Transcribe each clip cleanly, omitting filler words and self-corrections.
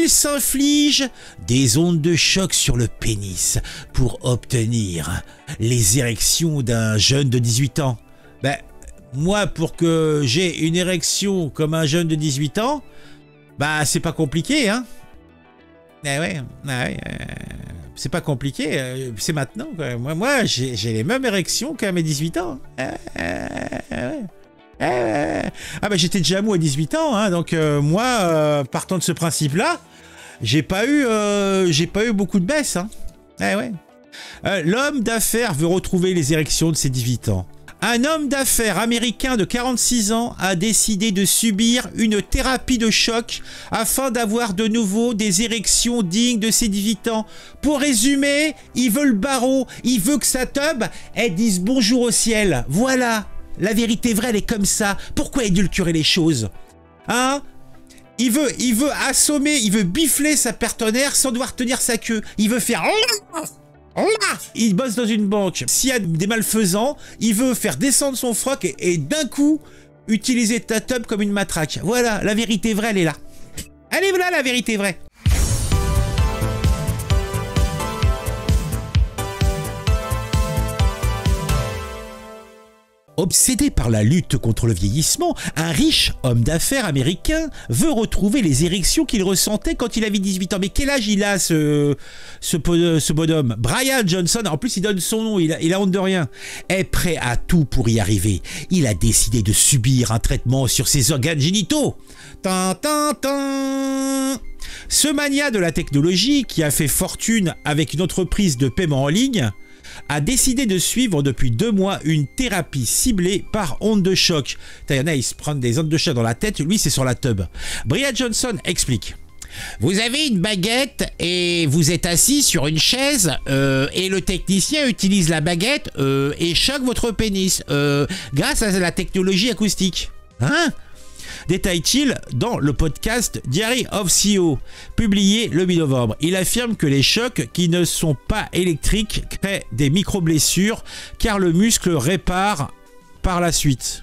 Il s'inflige des ondes de choc sur le pénis pour obtenir les érections d'un jeune de 18 ans. Ben, moi, pour que j'ai une érection comme un jeune de 18 ans, bah c'est pas compliqué, hein. C'est pas compliqué, c'est maintenant, quoi. Moi j'ai les mêmes érections qu'à mes 18 ans. Ah bah j'étais déjà mou à 18 ans, hein, donc moi, partant de ce principe-là, j'ai pas eu beaucoup de baisse, hein. L'homme d'affaires veut retrouver les érections de ses 18 ans. Un homme d'affaires américain de 46 ans a décidé de subir une thérapie de choc afin d'avoir de nouveau des érections dignes de ses 18 ans. Pour résumer, il veut le barreau, il veut que sa teub, elle dise bonjour au ciel. Voilà, la vérité vraie, elle est comme ça. Pourquoi édulcorer les choses? Hein? Il veut assommer, il veut bifler sa partenaire sans devoir tenir sa queue. Il veut faire... Il bosse dans une banque. S'il y a des malfaisants, il veut faire descendre son froc et d'un coup, utiliser ta teub comme une matraque. Voilà, la vérité vraie, elle est là. Elle est là, la vérité vraie. Obsédé par la lutte contre le vieillissement, un riche homme d'affaires américain veut retrouver les érections qu'il ressentait quand il avait 18 ans. Mais quel âge il a, ce bonhomme? Brian Johnson, en plus il donne son nom, il a honte de rien. Est prêt à tout pour y arriver. Il a décidé de subir un traitement sur ses organes génitaux. Ce mania de la technologie, qui a fait fortune avec une entreprise de paiement en ligne, a décidé de suivre depuis 2 mois une thérapie ciblée par ondes de choc. Il y en a, ils se prennent des ondes de choc dans la tête, lui c'est sur la teub. Brian Johnson explique. Vous avez une baguette et vous êtes assis sur une chaise et le technicien utilise la baguette et choque votre pénis grâce à la technologie acoustique. Hein? Détaille-t-il dans le podcast Diary of CEO, publié le mi-novembre. Il affirme que les chocs qui ne sont pas électriques créent des micro-blessures car le muscle répare par la suite.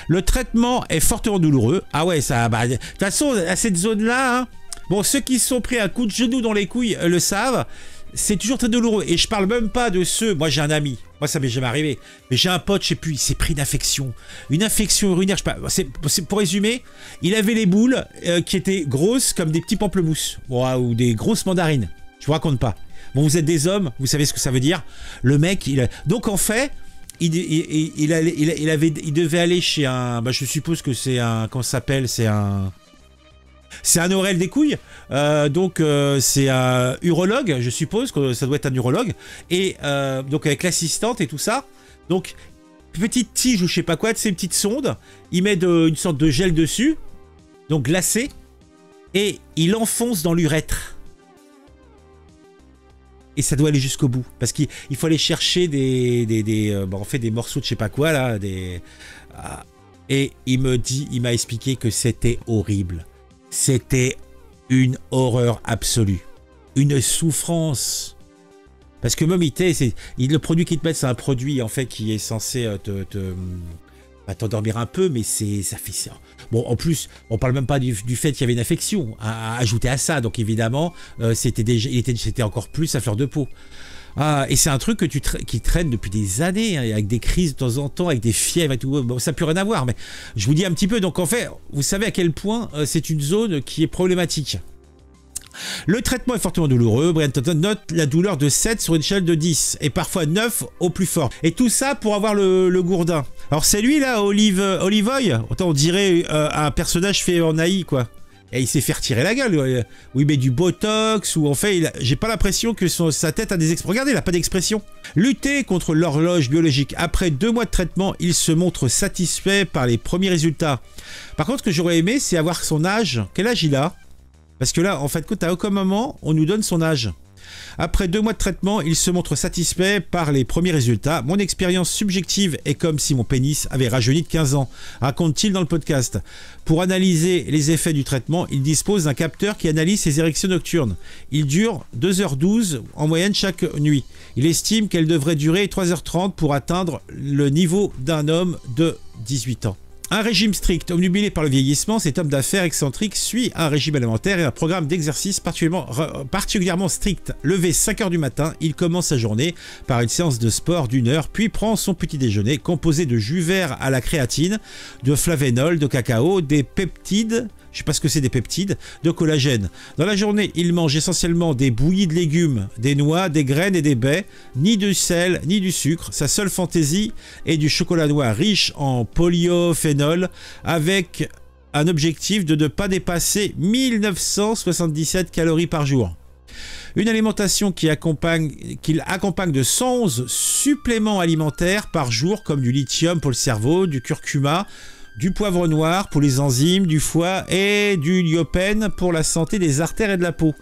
Le traitement est fortement douloureux. Ah ouais, ça... de toute façon, à cette zone-là, hein, bon, ceux qui se sont pris un coup de genou dans les couilles le savent, c'est toujours très douloureux. Et je parle même pas de ceux... Moi, j'ai un ami. Moi, ça m'est jamais arrivé. Mais j'ai un pote, je sais plus, il s'est pris une infection. Une infection urinaire, je sais pas. C'est pour résumer, il avait les boules qui étaient grosses comme des petits pamplemousses. Ou des grosses mandarines. Je vous raconte pas. Bon, vous êtes des hommes, vous savez ce que ça veut dire. Le mec, donc en fait... Il devait aller chez un... je suppose que c'est un... Comment ça s'appelle? C'est un orel des couilles. C'est un urologue, je suppose que ça doit être un urologue. Et donc avec l'assistante et tout ça. Donc, petite tige ou je sais pas quoi, de ces petites sondes. Il met une sorte de gel dessus. Donc glacé. Et il enfonce dans l'urètre. Et ça doit aller jusqu'au bout. Parce qu'il faut aller chercher des morceaux de je sais pas quoi, là. Et il m'a expliqué que c'était horrible. C'était une horreur absolue. Une souffrance. Parce que même le produit qu'ils te mettent, c'est un produit en fait qui est censé t'endormir un peu, mais ça fait ça. Bon, en plus, on parle même pas du fait qu'il y avait une infection à ajouter à ça. Donc évidemment, c'était encore plus à fleur de peau. Et c'est un truc qui traîne depuis des années, hein, avec des crises de temps en temps, avec des fièvres et tout. Bon, ça n'a plus rien à voir, mais je vous dis un petit peu. Donc en fait, vous savez à quel point c'est une zone qui est problématique. Le traitement est fortement douloureux. Brian Johnson note la douleur de 7 sur une échelle de 10 et parfois 9 au plus fort. Et tout ça pour avoir le gourdin. Alors c'est lui là, Olive Oil. Autant on dirait un personnage fait en AI quoi. Et il s'est fait retirer la gueule. Où il met du botox, ou en fait, j'ai pas l'impression que sa tête a des expressions. Regardez, il a pas d'expression. Lutter contre l'horloge biologique. Après 2 mois de traitement, il se montre satisfait par les premiers résultats. Par contre, ce que j'aurais aimé, c'est avoir son âge. Quel âge il a? Parce que là, en fait, à aucun moment, on nous donne son âge. Après 2 mois de traitement, il se montre satisfait par les premiers résultats. Mon expérience subjective est comme si mon pénis avait rajeuni de 15 ans, raconte-t-il dans le podcast. Pour analyser les effets du traitement, il dispose d'un capteur qui analyse ses érections nocturnes. Il dure 2h12 en moyenne chaque nuit. Il estime qu'elle devrait durer 3h30 pour atteindre le niveau d'un homme de 18 ans. Un régime strict, obnubilé par le vieillissement, cet homme d'affaires excentrique suit un régime alimentaire et un programme d'exercice particulièrement strict. Levé 5 h du matin, il commence sa journée par une séance de sport d'1 heure, puis prend son petit déjeuner composé de jus vert à la créatine, de flavénol, de cacao, des peptides, je sais pas ce que c'est des peptides, de collagène. Dans la journée, il mange essentiellement des bouillies de légumes, des noix, des graines et des baies, ni du sel, ni du sucre. Sa seule fantaisie est du chocolat noir riche en polyphénol, avec un objectif de ne pas dépasser 1977 calories par jour. Une alimentation qu'il accompagne de 111 suppléments alimentaires par jour, comme du lithium pour le cerveau, du curcuma, du poivre noir pour les enzymes, du foie et du lycopène pour la santé des artères et de la peau.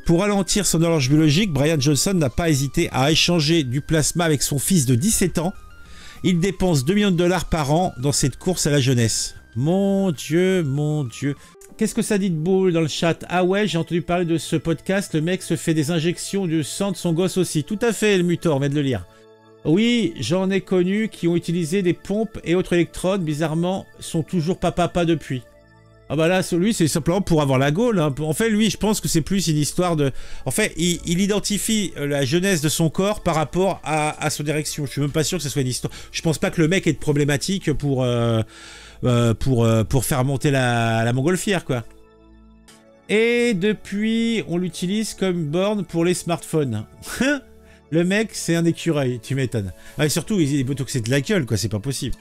Pour ralentir son horloge biologique, Brian Johnson n'a pas hésité à échanger du plasma avec son fils de 17 ans. Il dépense 2 millions de dollars par an dans cette course à la jeunesse. Mon Dieu, mon Dieu. Qu'est-ce que ça dit de beau dans le chat? Ah ouais, j'ai entendu parler de ce podcast, le mec se fait des injections de sang de son gosse aussi. Tout à fait, le Mutor, on vient de le lire. Oui, j'en ai connu qui ont utilisé des pompes et autres électrodes, bizarrement, sont toujours pas depuis. Ah bah là, lui, c'est simplement pour avoir la gaule. Hein. En fait, lui, je pense que c'est plus une histoire de... En fait, il identifie la jeunesse de son corps par rapport à son direction. Je suis même pas sûr que ce soit une histoire... Je pense pas que le mec ait de problématique pour faire monter la montgolfière, quoi. Et depuis, on l'utilise comme borne pour les smartphones. Le mec, c'est un écureuil, tu m'étonnes. Ah, et surtout, il est botoxé de la gueule, quoi, c'est pas possible.